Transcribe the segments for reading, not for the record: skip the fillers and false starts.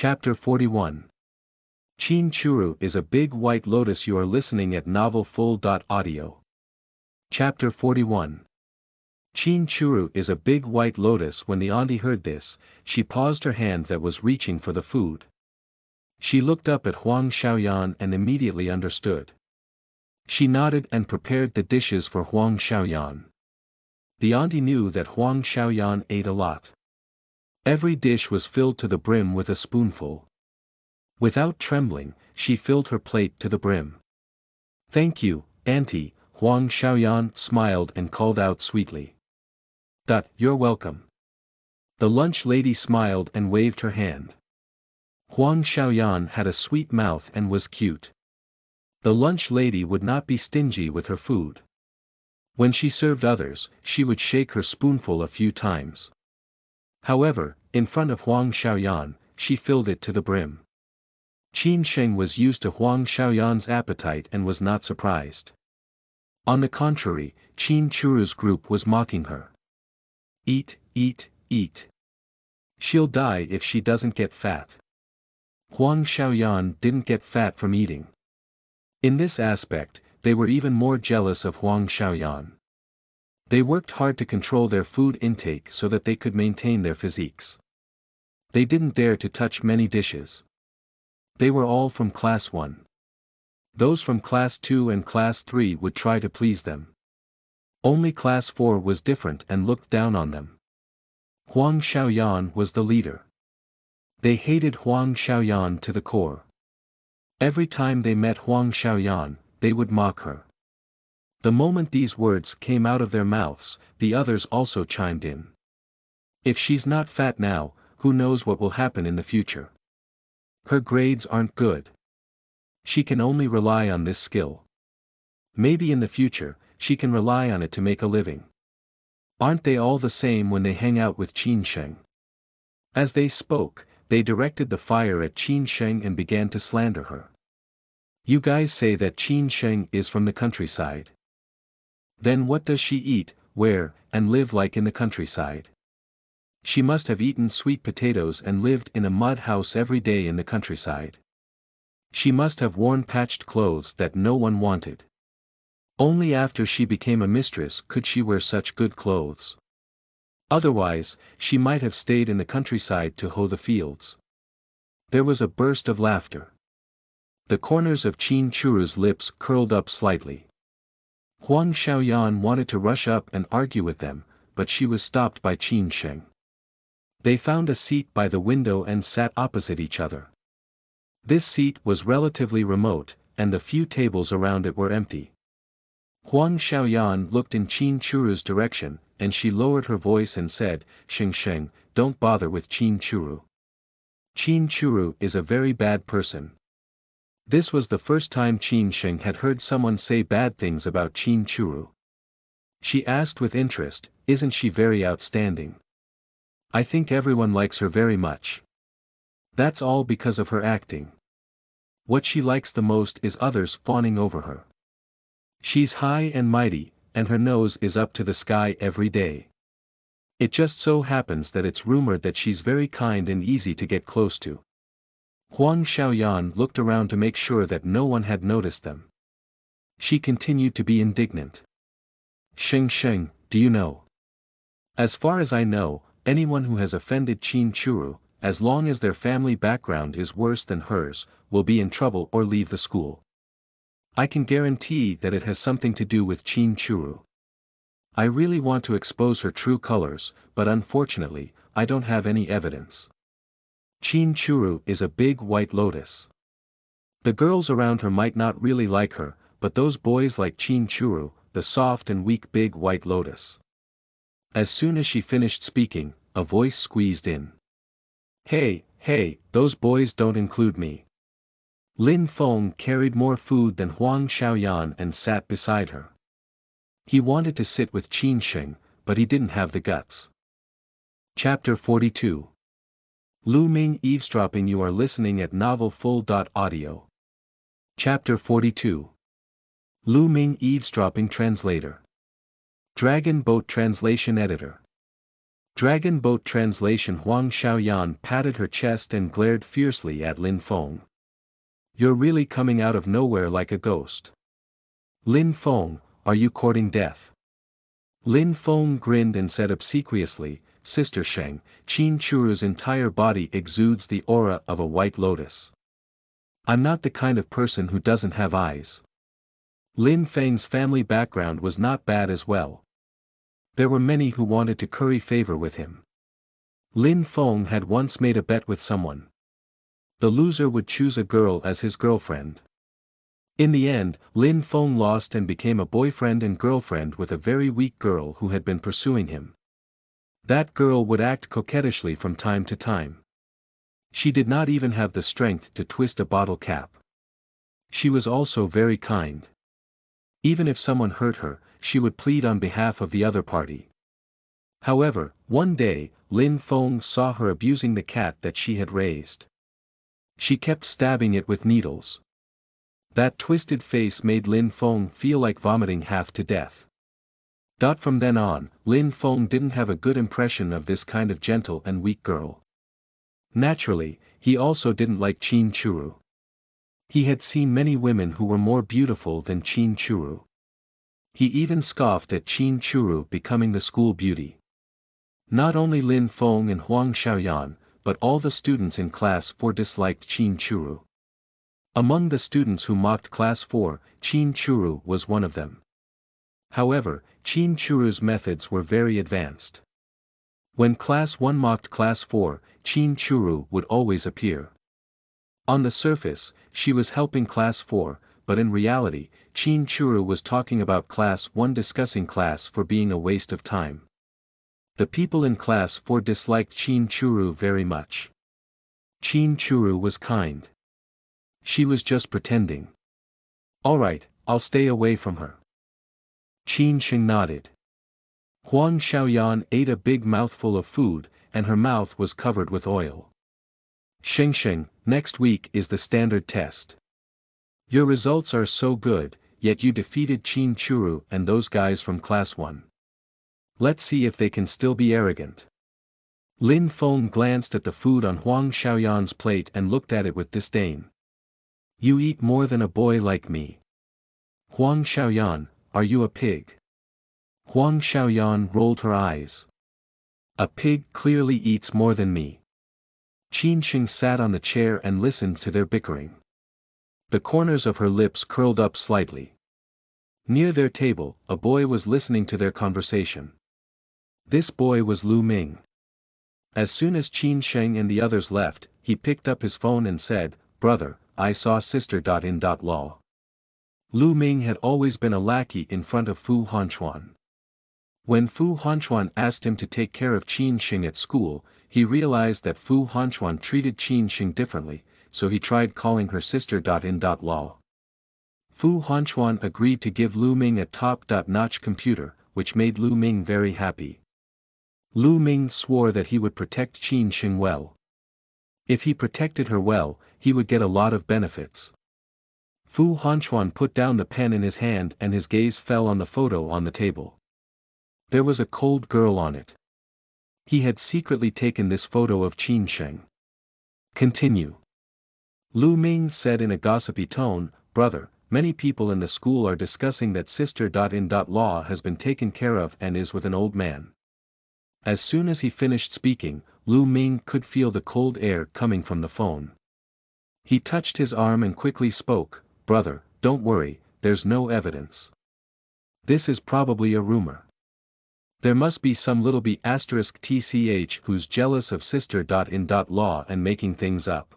Chapter 41. Chin Churu is a big white lotus. You are listening at novelfull.audio. Chapter 41. Chin Churu is a big white lotus. When the auntie heard this, she paused her hand that was reaching for the food. She looked up at Huang Xiaoyan and immediately understood. She nodded and prepared the dishes for Huang Xiaoyan. The auntie knew that Huang Xiaoyan ate a lot. Every dish was filled to the brim with a spoonful. Without trembling, she filled her plate to the brim. "Thank you, auntie," Huang Xiaoyan smiled and called out sweetly. "You're welcome." The lunch lady smiled and waved her hand. Huang Xiaoyan had a sweet mouth and was cute. The lunch lady would not be stingy with her food. When she served others, she would shake her spoonful a few times. However, in front of Huang Xiaoyan, she filled it to the brim. Qin Sheng was used to Huang Xiaoyan's appetite and was not surprised. On the contrary, Chin Churu's group was mocking her. "Eat, eat, eat. She'll die if she doesn't get fat." Huang Xiaoyan didn't get fat from eating. In this aspect, they were even more jealous of Huang Xiaoyan. They worked hard to control their food intake so that they could maintain their physiques. They didn't dare to touch many dishes. They were all from class 1. Those from class 2 and class 3 would try to please them. Only class 4 was different and looked down on them. Huang Xiaoyan was the leader. They hated Huang Xiaoyan to the core. Every time they met Huang Xiaoyan, they would mock her. The moment these words came out of their mouths, the others also chimed in. "If she's not fat now, who knows what will happen in the future? Her grades aren't good. She can only rely on this skill. Maybe in the future, she can rely on it to make a living. Aren't they all the same when they hang out with Qin Sheng?" As they spoke, they directed the fire at Qin Sheng and began to slander her. "You guys say that Qin Sheng is from the countryside. Then what does she eat, wear, and live like in the countryside? She must have eaten sweet potatoes and lived in a mud house every day in the countryside. She must have worn patched clothes that no one wanted. Only after she became a mistress could she wear such good clothes. Otherwise, she might have stayed in the countryside to hoe the fields." There was a burst of laughter. The corners of Chin Churu's lips curled up slightly. Huang Xiaoyan wanted to rush up and argue with them, but she was stopped by Qin Sheng. They found a seat by the window and sat opposite each other. This seat was relatively remote, and the few tables around it were empty. Huang Xiaoyan looked in Qin Churu's direction, and she lowered her voice and said, Sheng, don't bother with Qin Churu. Qin Churu is a very bad person." This was the first time Qin Sheng had heard someone say bad things about Qin Churu. She asked with interest, "Isn't she very outstanding? I think everyone likes her very much. That's all because of her acting. What she likes the most is others fawning over her. She's high and mighty, and her nose is up to the sky every day. It just so happens that it's rumored that she's very kind and easy to get close to." Huang Xiaoyan looked around to make sure that no one had noticed them. She continued to be indignant. Sheng, do you know? As far as I know, anyone who has offended Qin Churu, as long as their family background is worse than hers, will be in trouble or leave the school. I can guarantee that it has something to do with Qin Churu. I really want to expose her true colors, but unfortunately, I don't have any evidence. Qin Churu is a big white lotus. The girls around her might not really like her, but those boys like Qin Churu, the soft and weak big white lotus. As soon as she finished speaking, a voice squeezed in. Hey, those boys don't include me." Lin Feng carried more food than Huang Xiaoyan and sat beside her. He wanted to sit with Qin Sheng, but he didn't have the guts. Chapter 42. Lu Ming eavesdropping. You are listening at novelfull.audio. Chapter 42. Lu Ming eavesdropping. Translator. Dragon Boat Translation Editor. Dragon Boat Translation. Huang Xiaoyan patted her chest and glared fiercely at Lin Feng. You're really coming out of nowhere like a ghost. Lin Feng, are you courting death? Lin Feng grinned and said obsequiously, Sister Sheng, Qin Churu's entire body exudes the aura of a white lotus. I'm not the kind of person who doesn't have eyes. Lin Feng's family background was not bad as well. There were many who wanted to curry favor with him. Lin Feng had once made a bet with someone. The loser would choose a girl as his girlfriend. In the end, Lin Feng lost and became a boyfriend and girlfriend with a very weak girl who had been pursuing him. That girl would act coquettishly from time to time. She did not even have the strength to twist a bottle cap. She was also very kind. Even if someone hurt her, she would plead on behalf of the other party. However, one day, Lin Feng saw her abusing the cat that she had raised. She kept stabbing it with needles. That twisted face made Lin Feng feel like vomiting half to death. From then on, Lin Feng didn't have a good impression of this kind of gentle and weak girl. Naturally, he also didn't like Qin Churu. He had seen many women who were more beautiful than Qin Churu. He even scoffed at Qin Churu becoming the school beauty. Not only Lin Feng and Huang Xiaoyan, but all the students in Class 4 disliked Qin Churu. Among the students who mocked Class 4, Qin Churu was one of them. However, Qin Churu's methods were very advanced. When Class 1 mocked Class 4, Qin Churu would always appear. On the surface, she was helping Class 4, but in reality, Qin Churu was talking about Class 1 discussing Class 4 being a waste of time. The people in Class 4 disliked Qin Churu very much. Qin Churu was kind. She was just pretending. Alright, I'll stay away from her. Qin Sheng nodded. Huang Xiaoyan ate a big mouthful of food, and her mouth was covered with oil. Sheng, next week is the standard test. Your results are so good, yet you defeated Qin Churu and those guys from Class 1. Let's see if they can still be arrogant. Lin Feng glanced at the food on Huang Xiaoyan's plate and looked at it with disdain. You eat more than a boy like me. Huang Xiaoyan, are you a pig? Huang Xiaoyan rolled her eyes. A pig clearly eats more than me. Qin Sheng sat on the chair and listened to their bickering. The corners of her lips curled up slightly. Near their table, a boy was listening to their conversation. This boy was Lu Ming. As soon as Qin Sheng and the others left, he picked up his phone and said, Brother, I saw sister. In law. Lu Ming had always been a lackey in front of Fu Hanchuan. When Fu Hanchuan asked him to take care of Qin Sheng at school, he realized that Fu Hanchuan treated Qin Sheng differently, so he tried calling her sister. In law. Fu Hanchuan agreed to give Lu Ming a top-notch computer, which made Lu Ming very happy. Lu Ming swore that he would protect Qin Sheng well. If he protected her well, he would get a lot of benefits. Fu Hanchuan put down the pen in his hand and his gaze fell on the photo on the table. There was a cold girl on it. He had secretly taken this photo of Qin Sheng. Continue. Lu Ming said in a gossipy tone, Brother, many people in the school are discussing that sister. In law has been taken care of and is with an old man. As soon as he finished speaking, Lu Ming could feel the cold air coming from the phone. He touched his arm and quickly spoke, Brother, don't worry, there's no evidence. This is probably a rumor. There must be some little b*tch who's jealous of sister. In law and making things up.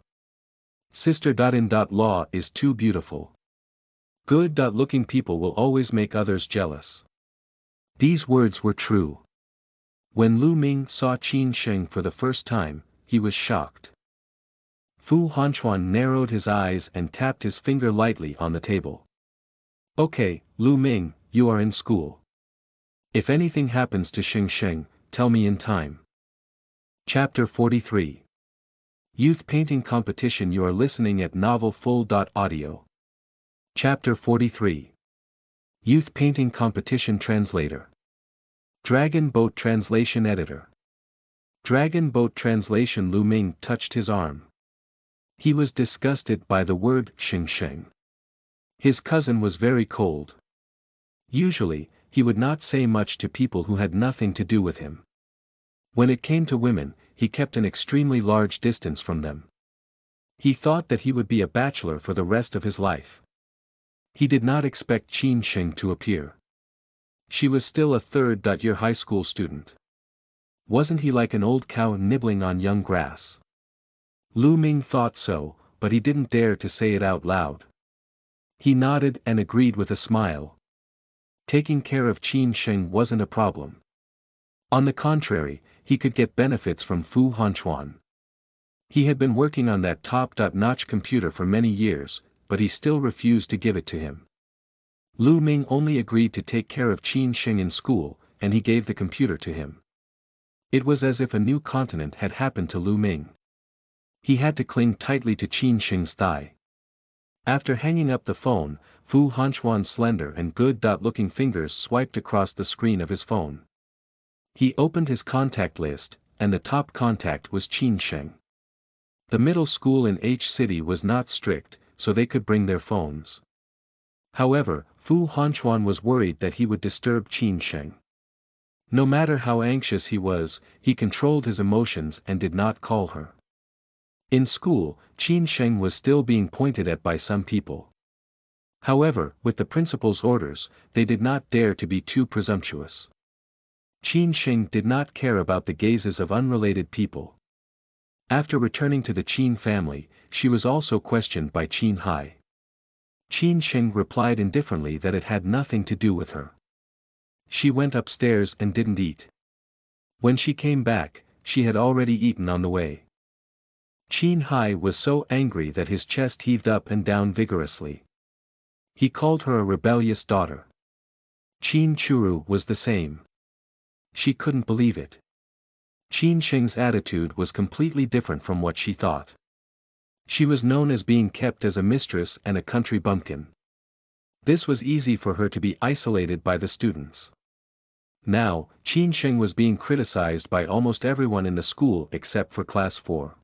Sister. In law is too beautiful. Good-looking people will always make others jealous. These words were true. When Lu Ming saw Qin Sheng for the first time, he was shocked. Fu Hanchuan narrowed his eyes and tapped his finger lightly on the table. Okay, Lu Ming, you are in school. If anything happens to Sheng, tell me in time. Chapter 43. Youth Painting Competition. You are listening at novelfull.audio. Chapter 43. Youth Painting Competition. Translator. Dragon Boat Translation Editor. Dragon Boat translation. Lu Ming touched his arm. He was disgusted by the word Xing Sheng. His cousin was very cold. Usually, he would not say much to people who had nothing to do with him. When it came to women, he kept an extremely large distance from them. He thought that he would be a bachelor for the rest of his life. He did not expect Qin Sheng to appear. She was still a third-year high school student. Wasn't he like an old cow nibbling on young grass? Lu Ming thought so, but he didn't dare to say it out loud. He nodded and agreed with a smile. Taking care of Qin Sheng wasn't a problem. On the contrary, he could get benefits from Fu Hanchuan. He had been working on that top-notch computer for many years, but he still refused to give it to him. Lu Ming only agreed to take care of Qin Sheng in school, and he gave the computer to him. It was as if a new continent had happened to Lu Ming. He had to cling tightly to Qin Sheng's thigh. After hanging up the phone, Fu Hanchuan's slender and good-looking fingers swiped across the screen of his phone. He opened his contact list, and the top contact was Qin Sheng. The middle school in H City was not strict, so they could bring their phones. However, Fu Hanchuan was worried that he would disturb Qin Sheng. No matter how anxious he was, he controlled his emotions and did not call her. In school, Qin Sheng was still being pointed at by some people. However, with the principal's orders, they did not dare to be too presumptuous. Qin Sheng did not care about the gazes of unrelated people. After returning to the Qin family, she was also questioned by Qin Hai. Qin Sheng replied indifferently that it had nothing to do with her. She went upstairs and didn't eat. When she came back, she had already eaten on the way. Qin Hai was so angry that his chest heaved up and down vigorously. He called her a rebellious daughter. Qin Churu was the same. She couldn't believe it. Qin Sheng's attitude was completely different from what she thought. She was known as being kept as a mistress and a country bumpkin. This was easy for her to be isolated by the students. Now, Qin Sheng was being criticized by almost everyone in the school except for class 4.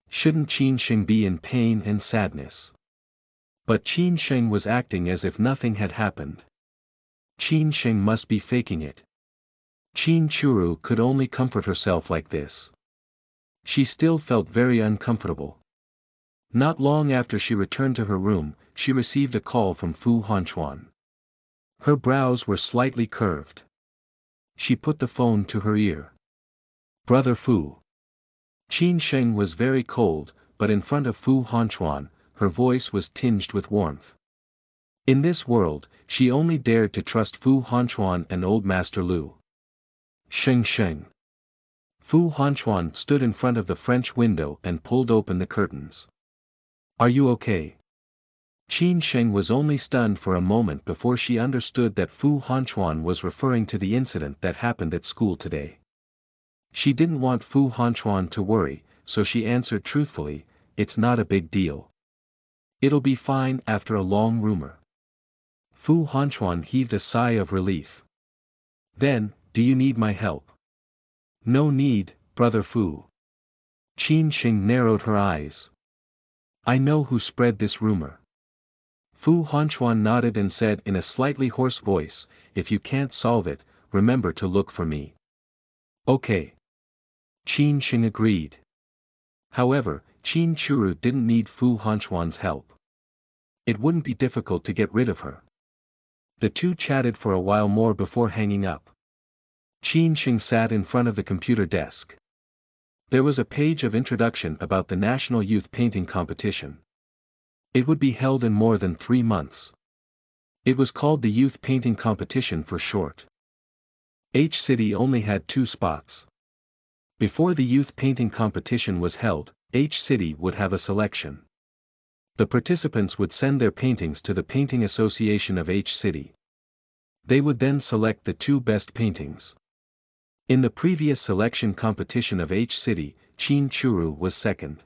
Shouldn't Qin Sheng be in pain and sadness? But Qin Sheng was acting as if nothing had happened. Qin Sheng must be faking it. Qin Churu could only comfort herself like this. She still felt very uncomfortable. Not long after she returned to her room, she received a call from Fu Hanchuan. Her brows were slightly curved. She put the phone to her ear. "Brother Fu." Qin Sheng was very cold, but in front of Fu Hanchuan, her voice was tinged with warmth. In this world, she only dared to trust Fu Hanchuan and old Master Lu. "Sheng Sheng." Fu Hanchuan stood in front of the French window and pulled open the curtains. "Are you okay?" Qin Sheng was only stunned for a moment before she understood that Fu Hanchuan was referring to the incident that happened at school today. She didn't want Fu Hanchuan to worry, so she answered truthfully, "It's not a big deal. It'll be fine after a long rumor." Fu Hanchuan heaved a sigh of relief. "Then, do you need my help?" "No need, Brother Fu." Qin Sheng narrowed her eyes. "I know who spread this rumor." Fu Hanchuan nodded and said in a slightly hoarse voice, "If you can't solve it, remember to look for me." "Okay." Qin Sheng agreed. However, Qin Churu didn't need Fu Hanchuan's help. It wouldn't be difficult to get rid of her. The two chatted for a while more before hanging up. Qin Sheng sat in front of the computer desk. There was a page of introduction about the National Youth Painting Competition. It would be held in more than 3 months. It was called the Youth Painting Competition for short. H City only had 2 spots. Before the Youth Painting Competition was held, H City would have a selection. The participants would send their paintings to the Painting Association of H City. They would then select the 2 best paintings. In the previous selection competition of H City, Qin Churu was second.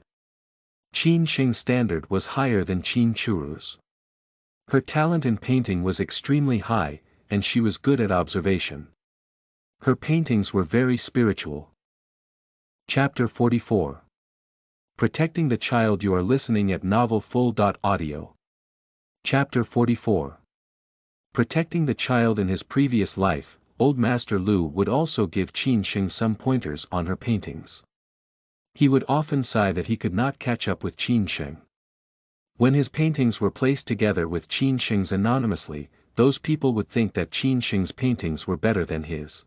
Qin Sheng's standard was higher than Qin Churu's. Her talent in painting was extremely high, and she was good at observation. Her paintings were very spiritual. Chapter 44. Protecting the Child. You are listening at novelfull.audio. Chapter 44. Protecting the child. In his previous life, Old Master Lu would also give Qin Sheng some pointers on her paintings. He would often sigh that he could not catch up with Qin Sheng. When his paintings were placed together with Qin Sheng's anonymously, those people would think that Qin Sheng's paintings were better than his.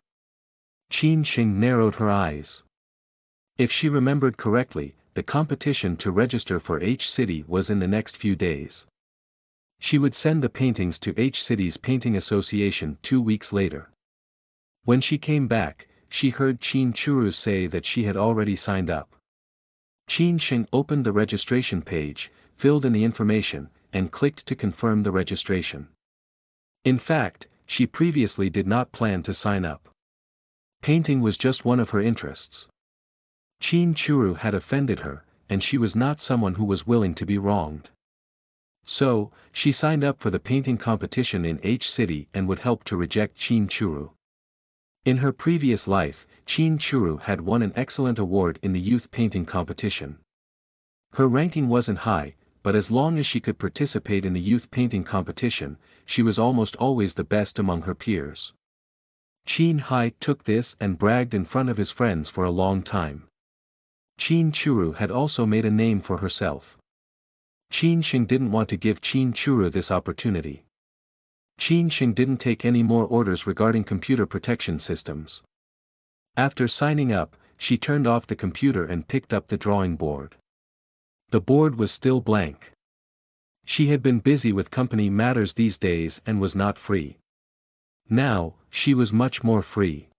Qin Sheng narrowed her eyes. If she remembered correctly, the competition to register for H City was in the next few days. She would send the paintings to H City's Painting Association 2 weeks later. When she came back, she heard Qin Churu say that she had already signed up. Qin Sheng opened the registration page, filled in the information, and clicked to confirm the registration. In fact, she previously did not plan to sign up. Painting was just one of her interests. Qin Churu had offended her, and she was not someone who was willing to be wronged. So, she signed up for the painting competition in H City and would help to reject Qin Churu. In her previous life, Qin Churu had won an excellent award in the youth painting competition. Her ranking wasn't high, but as long as she could participate in the youth painting competition, she was almost always the best among her peers. Qin Hai took this and bragged in front of his friends for a long time. Qin Churu had also made a name for herself. Qin Sheng didn't want to give Qin Churu this opportunity. Qin Sheng didn't take any more orders regarding computer protection systems. After signing up, she turned off the computer and picked up the drawing board. The board was still blank. She had been busy with company matters these days and was not free. Now, she was much more free.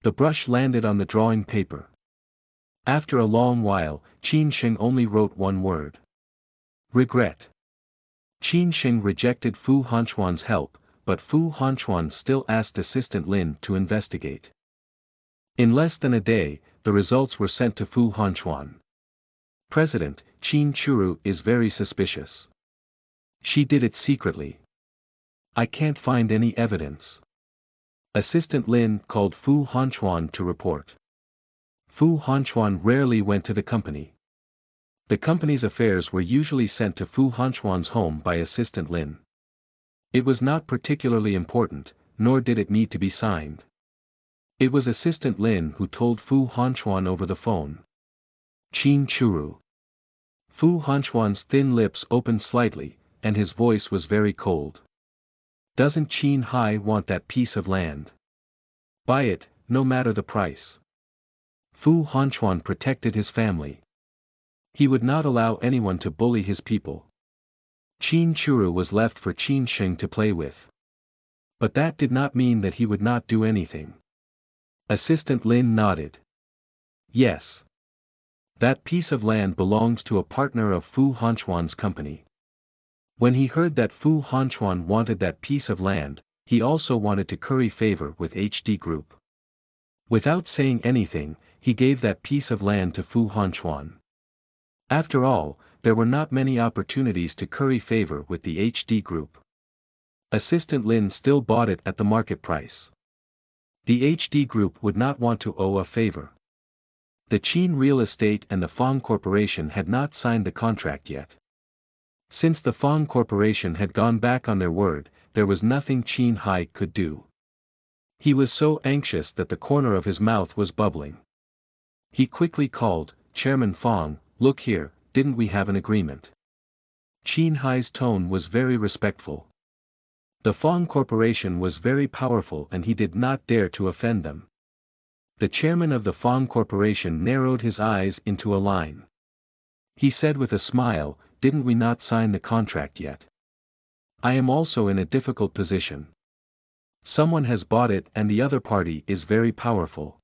The brush landed on the drawing paper. After a long while, Qin Sheng only wrote one word. Regret. Qin Sheng rejected Fu Hanchuan's help, but Fu Hanchuan still asked Assistant Lin to investigate. In less than a day, the results were sent to Fu Hanchuan. President, Qin Churu is very suspicious. She did it secretly. I can't find any evidence. Assistant Lin called Fu Hanchuan to report. Fu Hanchuan rarely went to the company. The company's affairs were usually sent to Fu Hanchuan's home by Assistant Lin. It was not particularly important, nor did it need to be signed. It was Assistant Lin who told Fu Hanchuan over the phone. Qin Churu. Fu Hanchuan's thin lips opened slightly, and his voice was very cold. Doesn't Qin Hai want that piece of land? Buy it, no matter the price. Fu Hanchuan protected his family. He would not allow anyone to bully his people. Qin Churu was left for Qin Sheng to play with. But that did not mean that he would not do anything. Assistant Lin nodded. Yes. That piece of land belonged to a partner of Fu Hanchuan's company. When he heard that Fu Hanchuan wanted that piece of land, he also wanted to curry favor with HD Group. Without saying anything, he gave that piece of land to Fu Hanchuan. After all, there were not many opportunities to curry favor with the HD Group. Assistant Lin still bought it at the market price. The HD Group would not want to owe a favor. The Qin Real Estate and the Fong Corporation had not signed the contract yet. Since the Fong Corporation had gone back on their word, there was nothing Qin Hai could do. He was so anxious that the corner of his mouth was bubbling. He quickly called, Chairman Fong, look here, didn't we have an agreement? Qin Hai's tone was very respectful. The Fong Corporation was very powerful and he did not dare to offend them. The chairman of the Fong Corporation narrowed his eyes into a line. He said with a smile, didn't we not sign the contract yet? I am also in a difficult position. Someone has bought it and the other party is very powerful.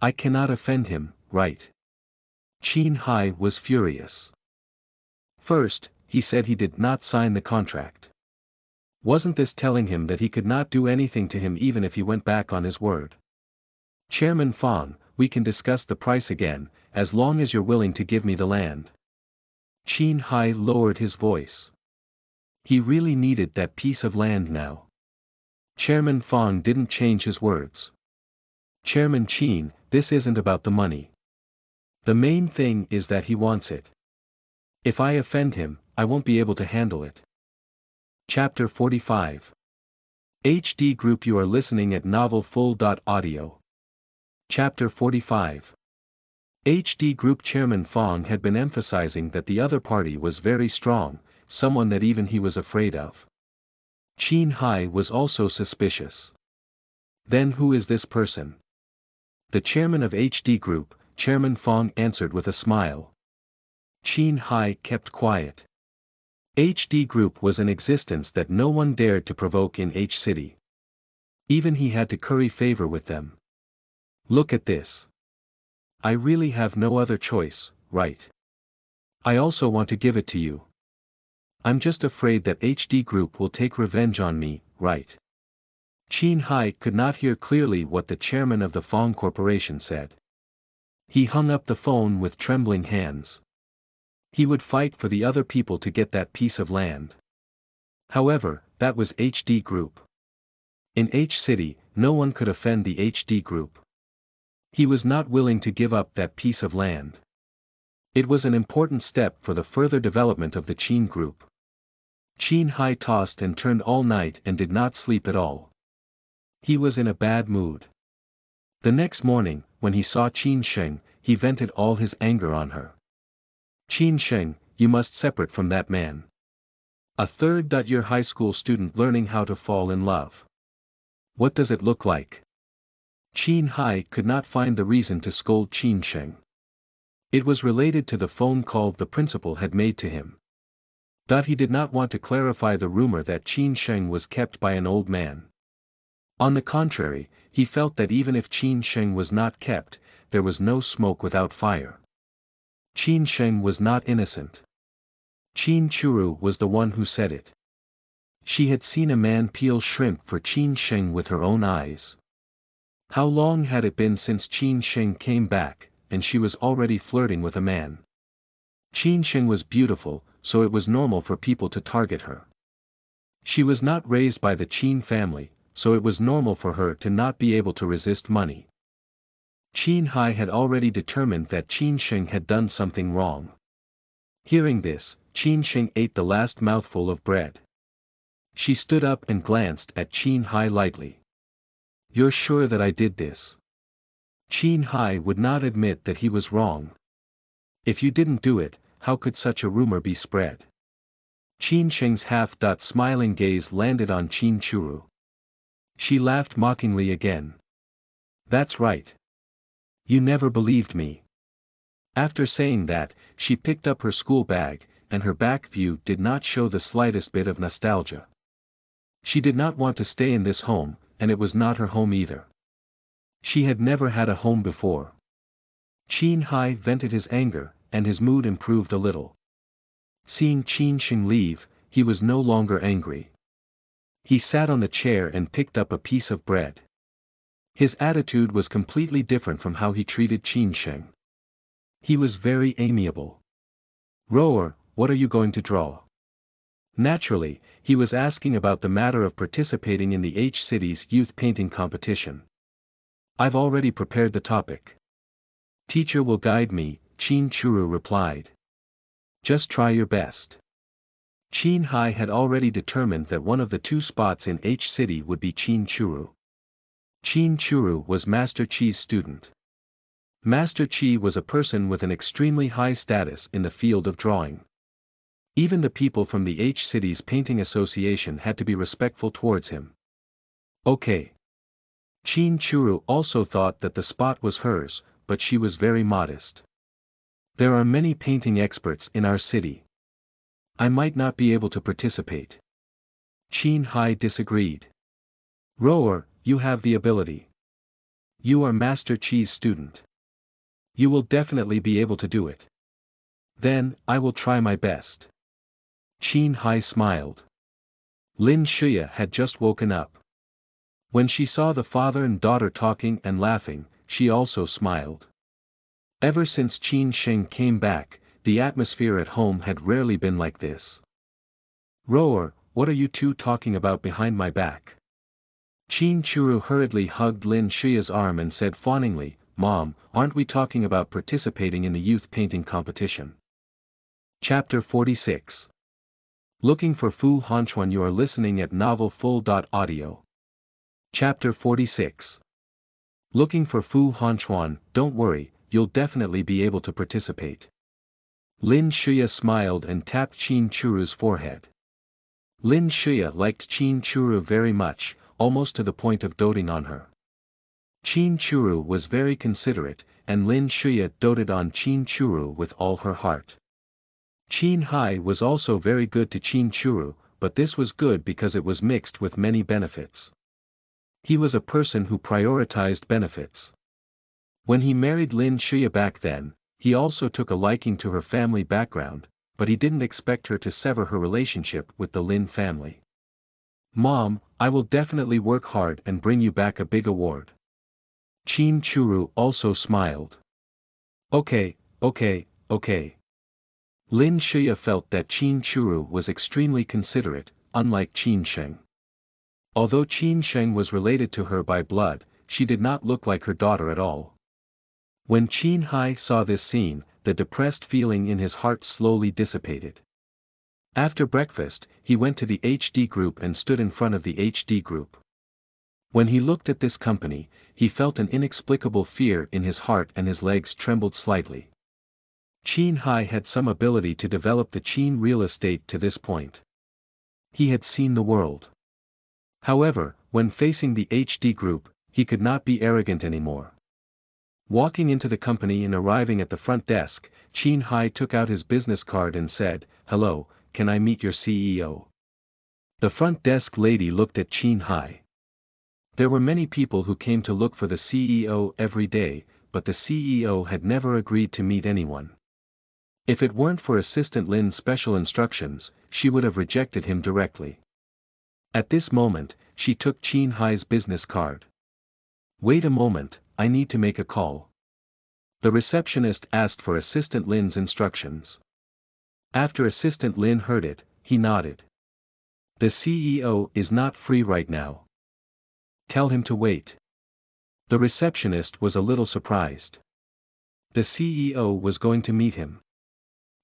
I cannot offend him, right? Qin Hai was furious. First, he said he did not sign the contract. Wasn't this telling him that he could not do anything to him even if he went back on his word? Chairman Fong, we can discuss the price again, as long as you're willing to give me the land. Qin Hai lowered his voice. He really needed that piece of land now. Chairman Fong didn't change his words. Chairman Qin, this isn't about the money. The main thing is that he wants it. If I offend him, I won't be able to handle it. Chapter 45. HD Group. You are listening at novelfull.audio. Chapter 45. HD Group Chairman Fong had been emphasizing that the other party was very strong, someone that even he was afraid of. Qin Hai was also suspicious. Then who is this person? The chairman of HD Group, Chairman Fong answered with a smile. Qin Hai kept quiet. HD Group was an existence that no one dared to provoke in H City. Even he had to curry favor with them. Look at this. I really have no other choice, right? I also want to give it to you. I'm just afraid that HD Group will take revenge on me, right? Qin Hai could not hear clearly what the chairman of the Fong Corporation said. He hung up the phone with trembling hands. He would fight for the other people to get that piece of land. However, that was HD Group. In H City, no one could offend the HD Group. He was not willing to give up that piece of land. It was an important step for the further development of the Qin Group. Qin Hai tossed and turned all night and did not sleep at all. He was in a bad mood. The next morning, when he saw Qin Sheng, he vented all his anger on her. Qin Sheng, you must separate from that man. A third-year high school student learning how to fall in love. What does it look like? Qin Hai could not find the reason to scold Qin Sheng. It was related to the phone call the principal had made to him. He did not want to clarify the rumor that Qin Sheng was kept by an old man. On the contrary, he felt that even if Qin Sheng was not kept, there was no smoke without fire. Qin Sheng was not innocent. Qin Churu was the one who said it. She had seen a man peel shrimp for Qin Sheng with her own eyes. How long had it been since Qin Sheng came back, and she was already flirting with a man? Qin Sheng was beautiful, so it was normal for people to target her. She was not raised by the Qin family, so it was normal for her to not be able to resist money. Qin Hai had already determined that Qin Sheng had done something wrong. Hearing this, Qin Sheng ate the last mouthful of bread. She stood up and glanced at Qin Hai lightly. You're sure that I did this? Qin Hai would not admit that he was wrong. If you didn't do it, how could such a rumor be spread? Qin Sheng's half-smiling gaze landed on Qin Churu. She laughed mockingly again. That's right. You never believed me. After saying that, she picked up her school bag, and her back view did not show the slightest bit of nostalgia. She did not want to stay in this home, and it was not her home either. She had never had a home before. Qin Hai vented his anger, and his mood improved a little. Seeing Qin Sheng leave, he was no longer angry. He sat on the chair and picked up a piece of bread. His attitude was completely different from how he treated Qin Sheng. He was very amiable. Rower, what are you going to draw? Naturally, he was asking about the matter of participating in the H City's youth painting competition. I've already prepared the topic. Teacher will guide me, Qin Churu replied. Just try your best. Qin Hai had already determined that one of the two spots in H City would be Qin Churu. Qin Churu was Master Chi's student. Master Chi was a person with an extremely high status in the field of drawing. Even the people from the H City's Painting Association had to be respectful towards him. Okay. Qin Churu also thought that the spot was hers, but she was very modest. There are many painting experts in our city. I might not be able to participate. Qin Hai disagreed. Rower, you have the ability. You are Master Chi's student. You will definitely be able to do it. Then, I will try my best. Qin Hai smiled. Lin Shuya had just woken up. When she saw the father and daughter talking and laughing, she also smiled. Ever since Qin Sheng came back, the atmosphere at home had rarely been like this. Rower, what are you two talking about behind my back? Qin Churu hurriedly hugged Lin Shuya's arm and said fawningly, Mom, aren't we talking about participating in the youth painting competition? Chapter 46. Looking for Fu Hanchuan. You are listening at novelfull.audio. Chapter 46. Looking for Fu Hanchuan. Don't worry, you'll definitely be able to participate. Lin Shuya smiled and tapped Qin Churu's forehead. Lin Shuya liked Qin Churu very much, almost to the point of doting on her. Qin Churu was very considerate, and Lin Shuya doted on Qin Churu with all her heart. Qin Hai was also very good to Qin Churu, but this was good because it was mixed with many benefits. He was a person who prioritized benefits. When he married Lin Shuya back then, he also took a liking to her family background, but he didn't expect her to sever her relationship with the Lin family. Mom, I will definitely work hard and bring you back a big award. Qin Churu also smiled. Okay. Lin Shuya felt that Qin Churu was extremely considerate, unlike Qin Sheng. Although Qin Sheng was related to her by blood, she did not look like her daughter at all. When Qin Hai saw this scene, the depressed feeling in his heart slowly dissipated. After breakfast, he went to the HD group and stood in front of the HD group. When he looked at this company, he felt an inexplicable fear in his heart and his legs trembled slightly. Qin Hai had some ability to develop the Qin real estate to this point. He had seen the world. However, when facing the HD group, he could not be arrogant anymore. Walking into the company and arriving at the front desk, Qin Hai took out his business card and said, "Hello, can I meet your CEO?" The front desk lady looked at Qin Hai. There were many people who came to look for the CEO every day, but the CEO had never agreed to meet anyone. If it weren't for Assistant Lin's special instructions, she would have rejected him directly. At this moment, she took Qin Hai's business card. "Wait a moment, I need to make a call." The receptionist asked for Assistant Lin's instructions. After Assistant Lin heard it, he nodded. "The CEO is not free right now. Tell him to wait." The receptionist was a little surprised. The CEO was going to meet him.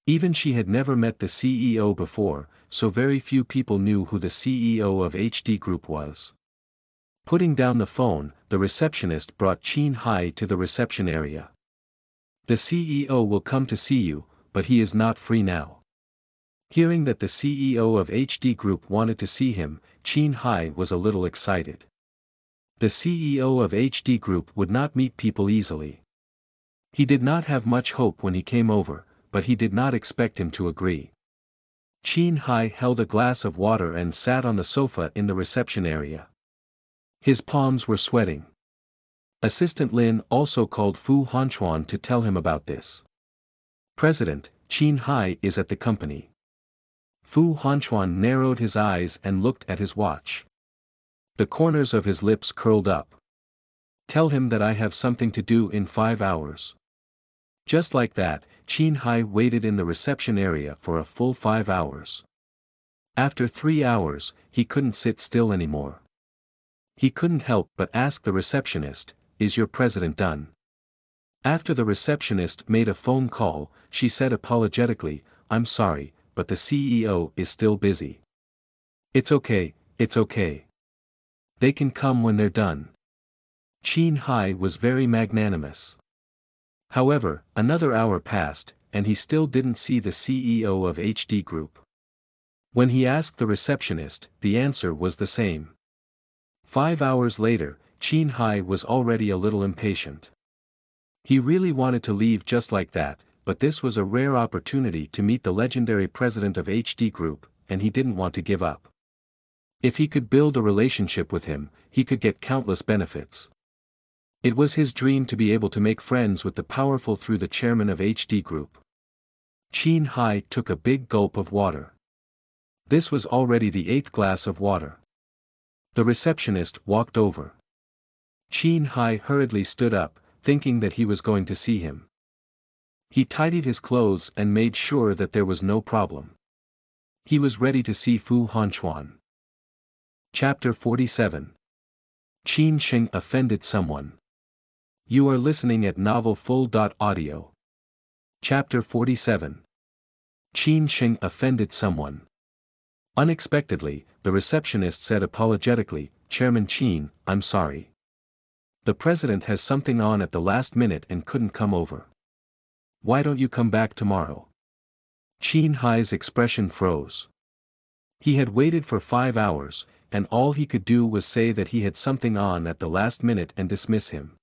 Even she had never met the CEO before, so very few people knew who the CEO of HD Group was. Putting down the phone, the receptionist brought Qin Hai to the reception area. "The CEO will come to see you, but he is not free now." Hearing that the CEO of HD Group wanted to see him, Qin Hai was a little excited. The CEO of HD Group would not meet people easily. He did not have much hope when he came over, but he did not expect him to agree. Qin Hai held a glass of water and sat on the sofa in the reception area. His palms were sweating. Assistant Lin also called Fu Hanchuan to tell him about this. "President, Qin Hai is at the company." Fu Hanchuan narrowed his eyes and looked at his watch. The corners of his lips curled up. "Tell him that I have something to do in 5 hours. Just like that, Qin Hai waited in the reception area for a full 5 hours. After 3 hours, he couldn't sit still anymore. He couldn't help but ask the receptionist, "Is your president done?" After the receptionist made a phone call, she said apologetically, "I'm sorry, but the CEO is still busy." It's okay. They can come when they're done." Qin Hai was very magnanimous. However, another hour passed, and he still didn't see the CEO of HD Group. When he asked the receptionist, the answer was the same. 5 hours later, Qin Hai was already a little impatient. He really wanted to leave just like that, but this was a rare opportunity to meet the legendary president of HD Group, and he didn't want to give up. If he could build a relationship with him, he could get countless benefits. It was his dream to be able to make friends with the powerful through the chairman of HD Group. Qin Hai took a big gulp of water. This was already the 8th glass of water. The receptionist walked over. Qin Hai hurriedly stood up, thinking that he was going to see him. He tidied his clothes and made sure that there was no problem. He was ready to see Fu Hanchuan. Chapter 47. Qin Sheng offended someone. You are listening at novelfull.audio. Chapter 47. Qin Sheng offended someone. Unexpectedly, the receptionist said apologetically, "Chairman Qin, I'm sorry. The president has something on at the last minute and couldn't come over. Why don't you come back tomorrow?" Qin Hai's expression froze. He had waited for 5 hours, and all he could do was say that he had something on at the last minute and dismiss him.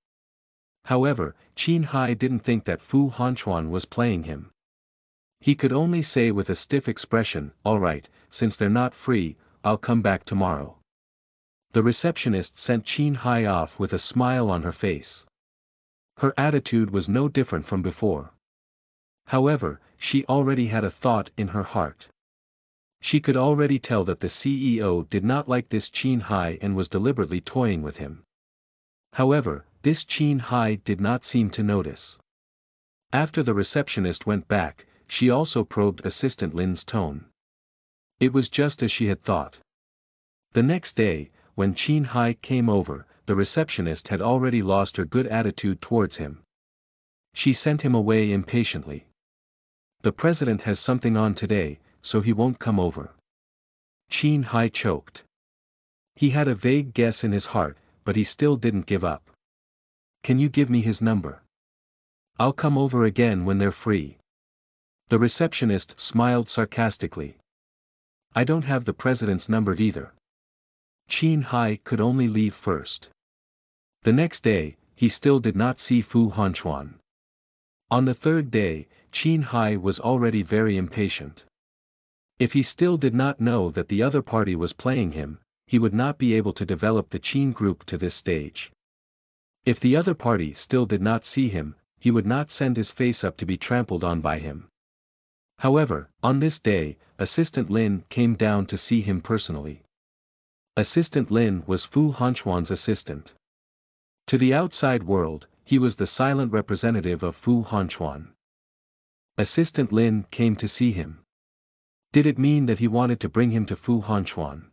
However, Qin Hai didn't think that Fu Hanchuan was playing him. He could only say with a stiff expression, "All right, since they're not free, I'll come back tomorrow." The receptionist sent Qin Hai off with a smile on her face. Her attitude was no different from before. However, she already had a thought in her heart. She could already tell that the CEO did not like this Qin Hai and was deliberately toying with him. However, this Qin Hai did not seem to notice. After the receptionist went back, she also probed Assistant Lin's tone. It was just as she had thought. The next day, when Qin Hai came over, the receptionist had already lost her good attitude towards him. She sent him away impatiently. "The president has something on today, so he won't come over." Qin Hai choked. He had a vague guess in his heart, but he still didn't give up. "Can you give me his number? I'll come over again when they're free." The receptionist smiled sarcastically. "I don't have the president's number either." Qin Hai could only leave first. The next day, he still did not see Fu Hanchuan. On the third day, Qin Hai was already very impatient. If he still did not know that the other party was playing him, he would not be able to develop the Qin group to this stage. If the other party still did not see him, he would not send his face up to be trampled on by him. However, on this day, Assistant Lin came down to see him personally. Assistant Lin was Fu Hanchuan's assistant. To the outside world, he was the silent representative of Fu Hanchuan. Assistant Lin came to see him. Did it mean that he wanted to bring him to Fu Hanchuan?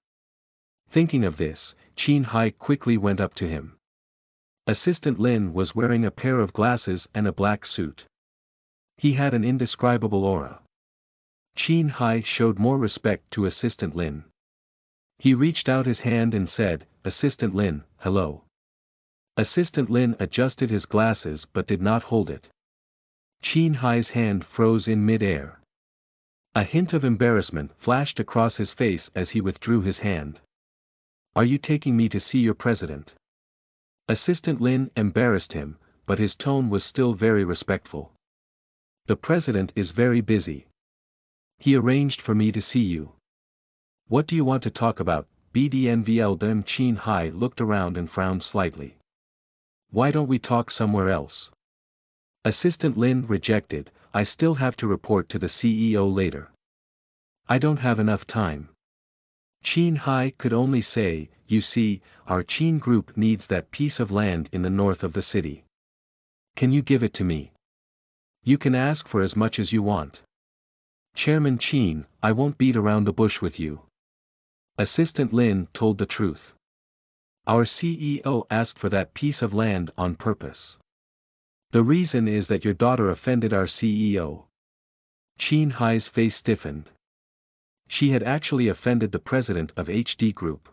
Thinking of this, Qin Hai quickly went up to him. Assistant Lin was wearing a pair of glasses and a black suit. He had an indescribable aura. Qin Hai showed more respect to Assistant Lin. He reached out his hand and said, "Assistant Lin, hello." Assistant Lin adjusted his glasses but did not hold it. Qin Hai's hand froze in mid-air. A hint of embarrassment flashed across his face as he withdrew his hand. "Are you taking me to see your president?" Assistant Lin embarrassed him, but his tone was still very respectful. "The president is very busy. He arranged for me to see you." "What do you want to talk about, BDNVL?" Qin Hai looked around and frowned slightly. "Why don't we talk somewhere else?" Assistant Lin rejected, "I still have to report to the CEO later. I don't have enough time." Qin Hai could only say, "You see, our Qin group needs that piece of land in the north of the city. Can you give it to me? You can ask for as much as you want." "Chairman Qin, I won't beat around the bush with you." Assistant Lin told the truth. "Our CEO asked for that piece of land on purpose. The reason is that your daughter offended our CEO." Qin Hai's face stiffened. She had actually offended the president of HD Group.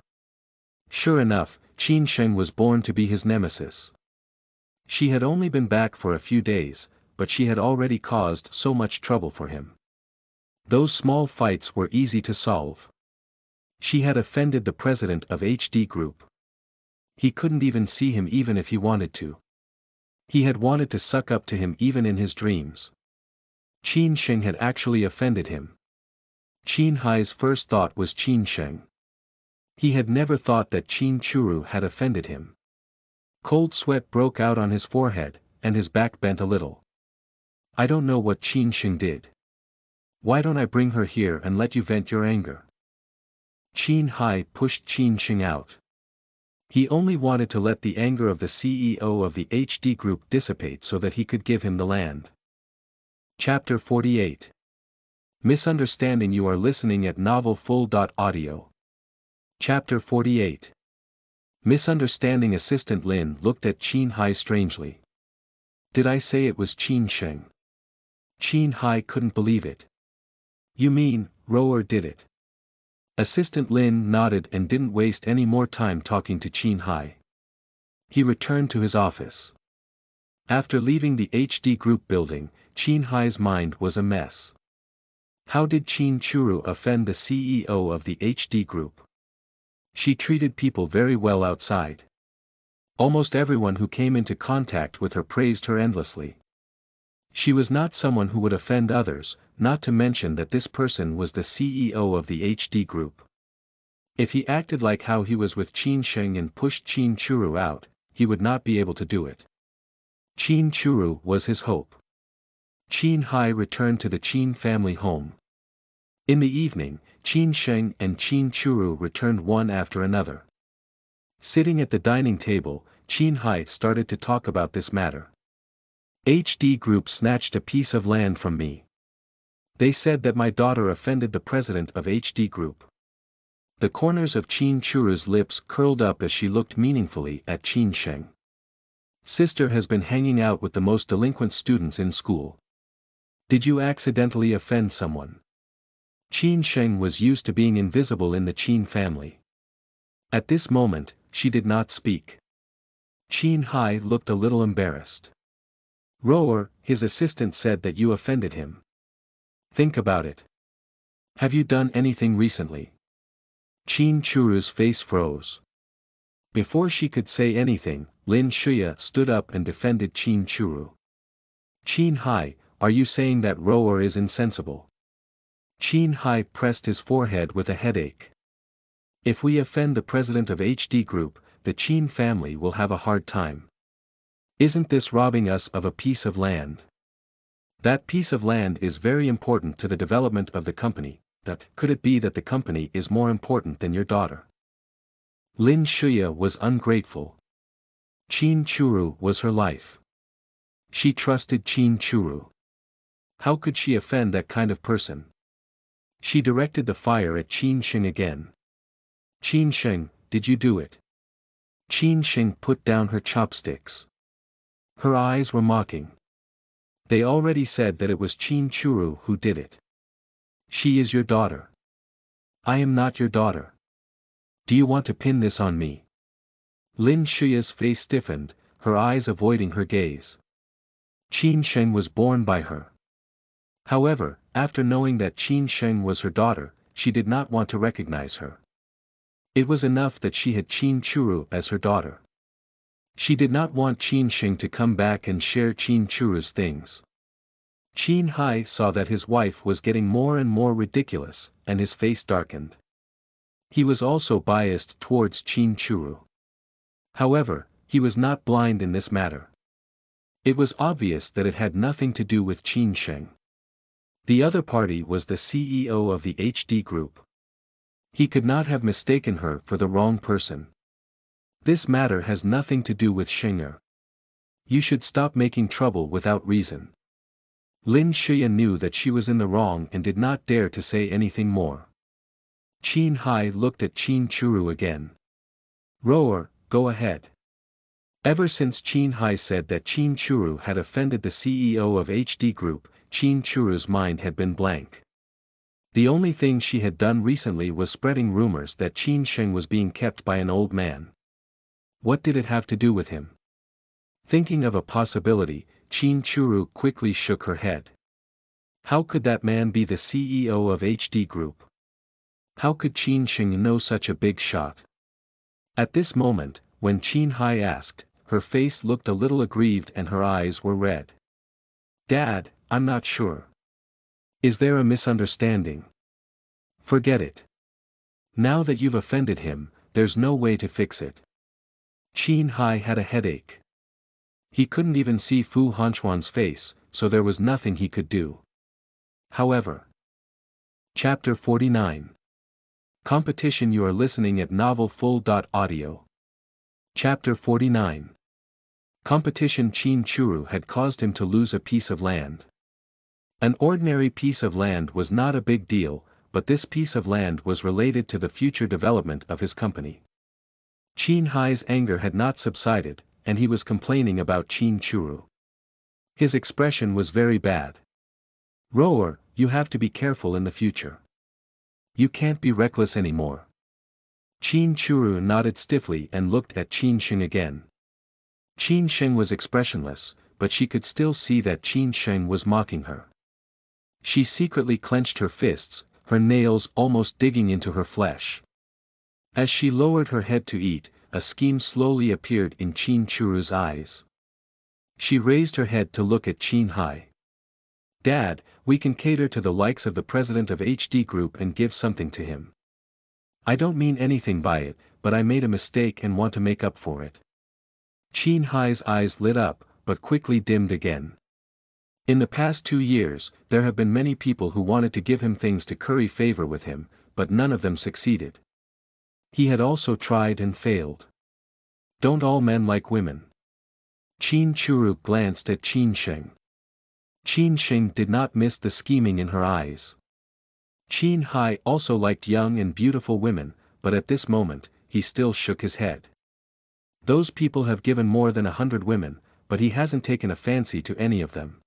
Sure enough, Qin Sheng was born to be his nemesis. She had only been back for a few days, but she had already caused so much trouble for him. Those small fights were easy to solve. She had offended the president of HD Group. He couldn't even see him even if he wanted to. He had wanted to suck up to him even in his dreams. Qin Sheng had actually offended him. Qin Hai's first thought was Qin Sheng. He had never thought that Qin Churu had offended him. Cold sweat broke out on his forehead, and his back bent a little. "I don't know what Qin Sheng did. Why don't I bring her here and let you vent your anger?" Qin Hai pushed Qin Sheng out. He only wanted to let the anger of the CEO of the HD Group dissipate so that he could give him the land. Chapter 48. Misunderstanding. You are listening at novelfull.audio. Chapter 48. Misunderstanding. Assistant Lin looked at Qin Hai strangely. Did I say it was Qin Sheng? Qin Hai couldn't believe it. You mean, Rower did it? Assistant Lin nodded and didn't waste any more time talking to Qin Hai. He returned to his office. After leaving the HD Group building, Qin Hai's mind was a mess. How did Qin Churu offend the CEO of the HD Group? She treated people very well outside. Almost everyone who came into contact with her praised her endlessly. She was not someone who would offend others, not to mention that this person was the CEO of the HD Group. If he acted like how he was with Qin Sheng and pushed Qin Churu out, he would not be able to do it. Qin Churu was his hope. Qin Hai returned to the Qin family home. In the evening, Qin Sheng and Qin Churu returned one after another. Sitting at the dining table, Qin Hai started to talk about this matter. HD Group snatched a piece of land from me. They said that my daughter offended the president of HD Group. The corners of Qin Churu's lips curled up as she looked meaningfully at Qin Sheng. Sister has been hanging out with the most delinquent students in school. Did you accidentally offend someone? Qin Sheng was used to being invisible in the Qin family. At this moment, she did not speak. Qin Hai looked a little embarrassed. Rower, his assistant said that you offended him. Think about it. Have you done anything recently? Qin Churu's face froze. Before she could say anything, Lin Shuya stood up and defended Qin Churu. Qin Hai, are you saying that Rower is insensible? Qin Hai pressed his forehead with a headache. If we offend the president of HD Group, the Qin family will have a hard time. Isn't this robbing us of a piece of land? That piece of land is very important to the development of the company. Could it be that the company is more important than your daughter? Lin Shuya was ungrateful. Qin Churu was her life. She trusted Qin Churu. How could she offend that kind of person? She directed the fire at Qin Sheng again. Qin Sheng, did you do it? Qin Sheng put down her chopsticks. Her eyes were mocking. They already said that it was Qin Churu who did it. She is your daughter. I am not your daughter. Do you want to pin this on me? Lin Shuya's face stiffened, her eyes avoiding her gaze. Qin Sheng was born by her. However, after knowing that Qin Sheng was her daughter, she did not want to recognize her. It was enough that she had Qin Churu as her daughter. She did not want Qin Sheng to come back and share Qin Churu's things. Qin Hai saw that his wife was getting more and more ridiculous, and his face darkened. He was also biased towards Qin Churu. However, he was not blind in this matter. It was obvious that it had nothing to do with Qin Sheng. The other party was the CEO of the HD Group. He could not have mistaken her for the wrong person. This matter has nothing to do with Shenger. You should stop making trouble without reason. Lin Shuya knew that she was in the wrong and did not dare to say anything more. Qin Hai looked at Qin Churu again. Rower, go ahead. Ever since Qin Hai said that Qin Churu had offended the CEO of HD Group, Qin Churu's mind had been blank. The only thing she had done recently was spreading rumors that Qin Sheng was being kept by an old man. What did it have to do with him? Thinking of a possibility, Qin Churu quickly shook her head. How could that man be the CEO of HD Group? How could Qin Sheng know such a big shot? At this moment, when Qin Hai asked, her face looked a little aggrieved and her eyes were red. Dad, I'm not sure. Is there a misunderstanding? Forget it. Now that you've offended him, there's no way to fix it. Qin Hai had a headache. He couldn't even see Fu Hanchuan's face, so there was nothing he could do. However. Chapter 49. Competition. You are listening at novelfull.audio. Chapter 49. Competition. Qin Churu had caused him to lose a piece of land. An ordinary piece of land was not a big deal, but this piece of land was related to the future development of his company. Qin Hai's anger had not subsided, and he was complaining about Qin Churu. His expression was very bad. Rower, you have to be careful in the future. You can't be reckless anymore. Qin Churu nodded stiffly and looked at Qin Sheng again. Qin Sheng was expressionless, but she could still see that Qin Sheng was mocking her. She secretly clenched her fists, her nails almost digging into her flesh. As she lowered her head to eat, a scheme slowly appeared in Qin Churu's eyes. She raised her head to look at Qin Hai. Dad, we can cater to the likes of the president of HD Group and give something to him. I don't mean anything by it, but I made a mistake and want to make up for it. Qin Hai's eyes lit up, but quickly dimmed again. In the past 2 years, there have been many people who wanted to give him things to curry favor with him, but none of them succeeded. He had also tried and failed. Don't all men like women? Qin Churu glanced at Qin Sheng. Qin Sheng did not miss the scheming in her eyes. Qin Hai also liked young and beautiful women, but at this moment, he still shook his head. Those people have given more than 100 women, but he hasn't taken a fancy to any of them.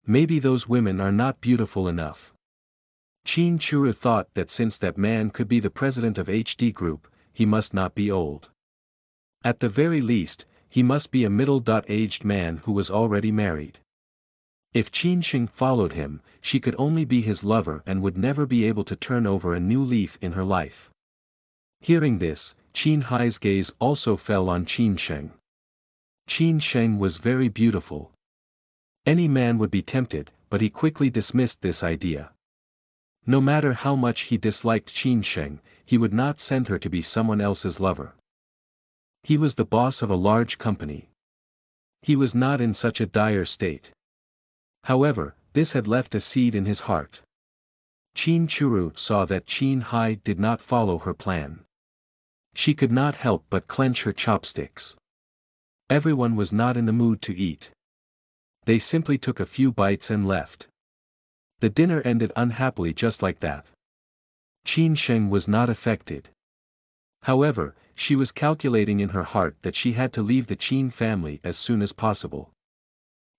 Maybe those women are not beautiful enough. Qin Churu thought that since that man could be the president of HD Group, he must not be old. At the very least, he must be a middle-aged man who was already married. If Qin Sheng followed him, she could only be his lover and would never be able to turn over a new leaf in her life. Hearing this, Qin Hai's gaze also fell on Qin Sheng. Qin Sheng was very beautiful. Any man would be tempted, but he quickly dismissed this idea. No matter how much he disliked Qin Sheng, he would not send her to be someone else's lover. He was the boss of a large company. He was not in such a dire state. However, this had left a seed in his heart. Qin Churu saw that Qin Hai did not follow her plan. She could not help but clench her chopsticks. Everyone was not in the mood to eat. They simply took a few bites and left. The dinner ended unhappily just like that. Qin Sheng was not affected. However, she was calculating in her heart that she had to leave the Qin family as soon as possible.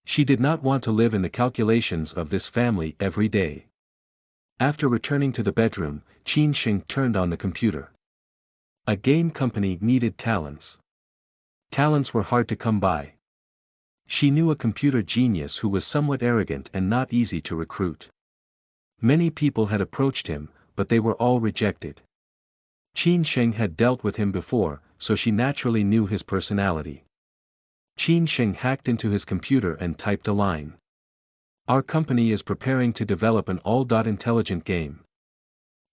She did not want to live in the calculations of this family every day. After returning to the bedroom, Qin Sheng turned on the computer. A game company needed talents. Talents were hard to come by. She knew a computer genius who was somewhat arrogant and not easy to recruit. Many people had approached him, but they were all rejected. Qin Sheng had dealt with him before, so she naturally knew his personality. Qin Sheng hacked into his computer and typed a line. Our company is preparing to develop an all-intelligent game.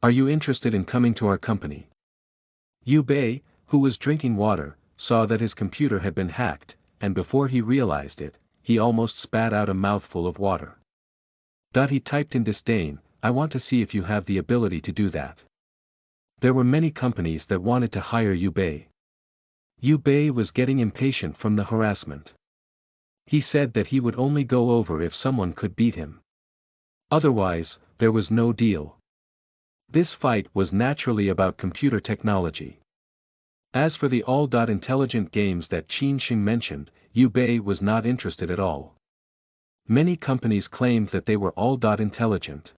Are you interested in coming to our company? Yu Bei, who was drinking water, saw that his computer had been hacked, and before he realized it, he almost spat out a mouthful of water. He typed in disdain, I want to see if you have the ability to do that. There were many companies that wanted to hire Yu Bei. Yu Bei was getting impatient from the harassment. He said that he would only go over if someone could beat him. Otherwise, there was no deal. This fight was naturally about computer technology. As for the all-intelligent games that Qin Sheng mentioned, Yu Bei was not interested at all. Many companies claimed that they were all-intelligent.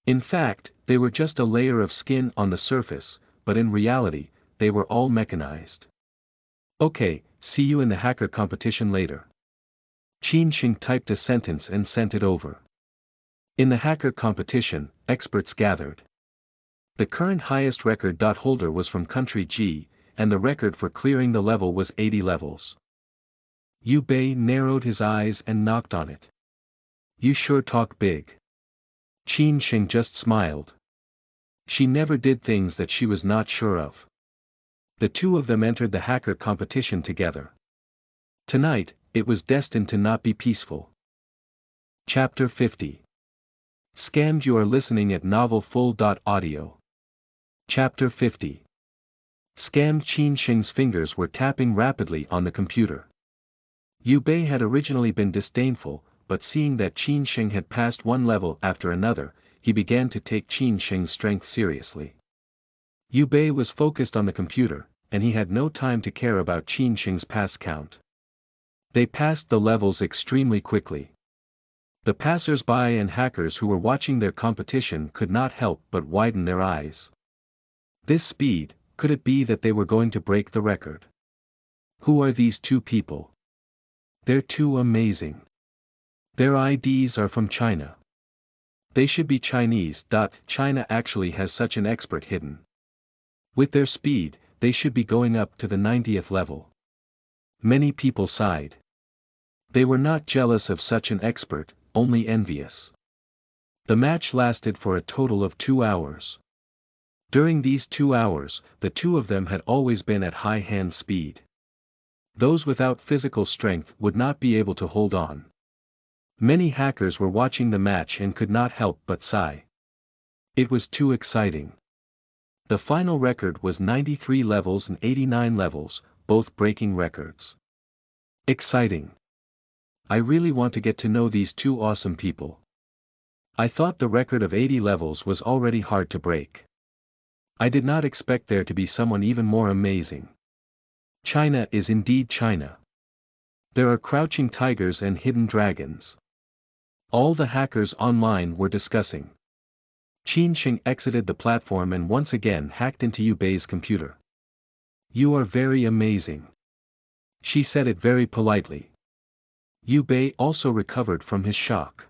In fact, they were just a layer of skin on the surface, but in reality, they were all mechanized. Okay, see you in the hacker competition later. Qin Sheng typed a sentence and sent it over. In the hacker competition, experts gathered. The current highest record holder was from country G, and the record for clearing the level was 80 levels. Yu Bei narrowed his eyes and knocked on it. You sure talk big. Qin Sheng just smiled. She never did things that she was not sure of. The two of them entered the hacker competition together. Tonight, it was destined to not be peaceful. Chapter 50. Scammed. You are listening at novelfull.audio. Chapter 50. Scammed. Qin Sheng's fingers were tapping rapidly on the computer. Yu Bei had originally been disdainful, but seeing that Qin Sheng had passed one level after another, he began to take Qin Sheng's strength seriously. Yu Bei was focused on the computer, and he had no time to care about Qin Sheng's pass count. They passed the levels extremely quickly. The passers-by and hackers who were watching their competition could not help but widen their eyes. This speed, could it be that they were going to break the record? Who are these two people? They're too amazing. Their IDs are from China. They should be Chinese. China actually has such an expert hidden. With their speed, they should be going up to the 90th level. Many people sighed. They were not jealous of such an expert, only envious. The match lasted for a total of 2 hours. During these 2 hours, the two of them had always been at high hand speed. Those without physical strength would not be able to hold on. Many hackers were watching the match and could not help but sigh. It was too exciting. The final record was 93 levels and 89 levels, both breaking records. Exciting. I really want to get to know these two awesome people. I thought the record of 80 levels was already hard to break. I did not expect there to be someone even more amazing. China is indeed China. There are crouching tigers and hidden dragons. All the hackers online were discussing. Qin Sheng exited the platform and once again hacked into Yu Bei's computer. You are very amazing. She said it very politely. Yu Bei also recovered from his shock.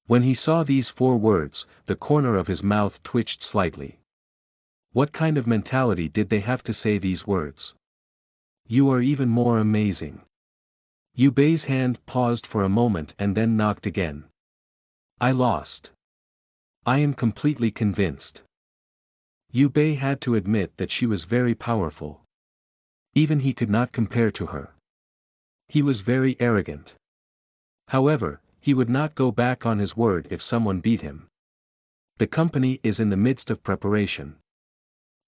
When he saw these 4 words, the corner of his mouth twitched slightly. What kind of mentality did they have to say these words? You are even more amazing. Yu Bei's hand paused for a moment and then knocked again. I lost. I am completely convinced. Yu Bei had to admit that she was very powerful. Even he could not compare to her. He was very arrogant. However, he would not go back on his word if someone beat him. The company is in the midst of preparation.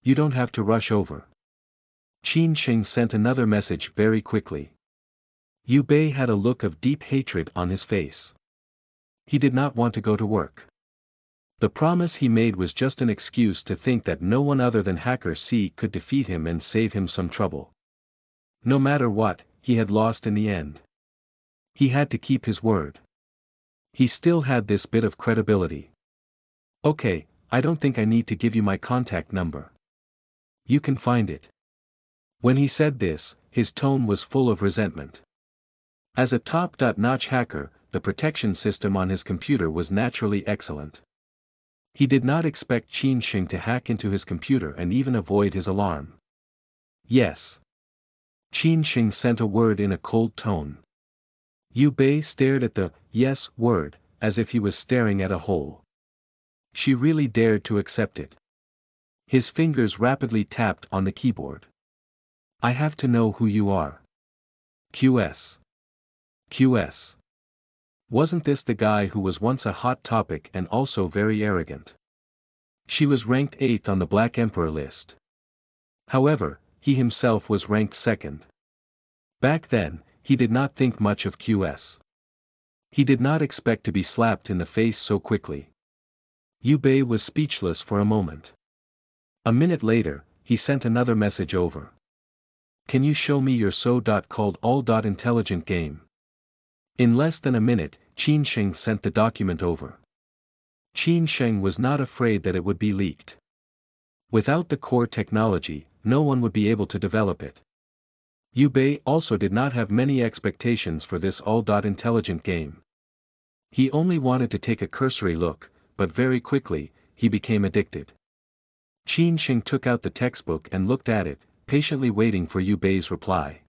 You don't have to rush over. Qin Sheng sent another message very quickly. Yu Bei had a look of deep hatred on his face. He did not want to go to work. The promise he made was just an excuse to think that no one other than Hacker C could defeat him and save him some trouble. No matter what, he had lost in the end. He had to keep his word. He still had this bit of credibility. Okay, I don't think I need to give you my contact number. You can find it. When he said this, his tone was full of resentment. As a top-notch hacker, the protection system on his computer was naturally excellent. He did not expect Qin Sheng to hack into his computer and even avoid his alarm. Yes. Qin Sheng sent a word in a cold tone. Yu Bei stared at the yes word, as if he was staring at a hole. She really dared to accept it. His fingers rapidly tapped on the keyboard. I have to know who you are. QS. QS. Wasn't this the guy who was once a hot topic and also very arrogant? She was ranked 8th on the Black Emperor list. However, he himself was ranked 2nd. Back then, he did not think much of QS. He did not expect to be slapped in the face so quickly. Yu Bei was speechless for a moment. A minute later, he sent another message over. Can you show me your so-called all-intelligent game? In less than a minute, Qin Sheng sent the document over. Qin Sheng was not afraid that it would be leaked. Without the core technology, no one would be able to develop it. Yu Bei also did not have many expectations for this all-intelligent game. He only wanted to take a cursory look, but very quickly, he became addicted. Qin Sheng took out the textbook and looked at it, patiently waiting for Yu Bei's reply.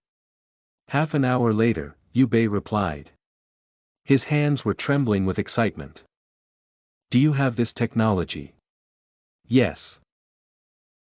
Half an hour later, Yu Bei replied. His hands were trembling with excitement. Do you have this technology? Yes.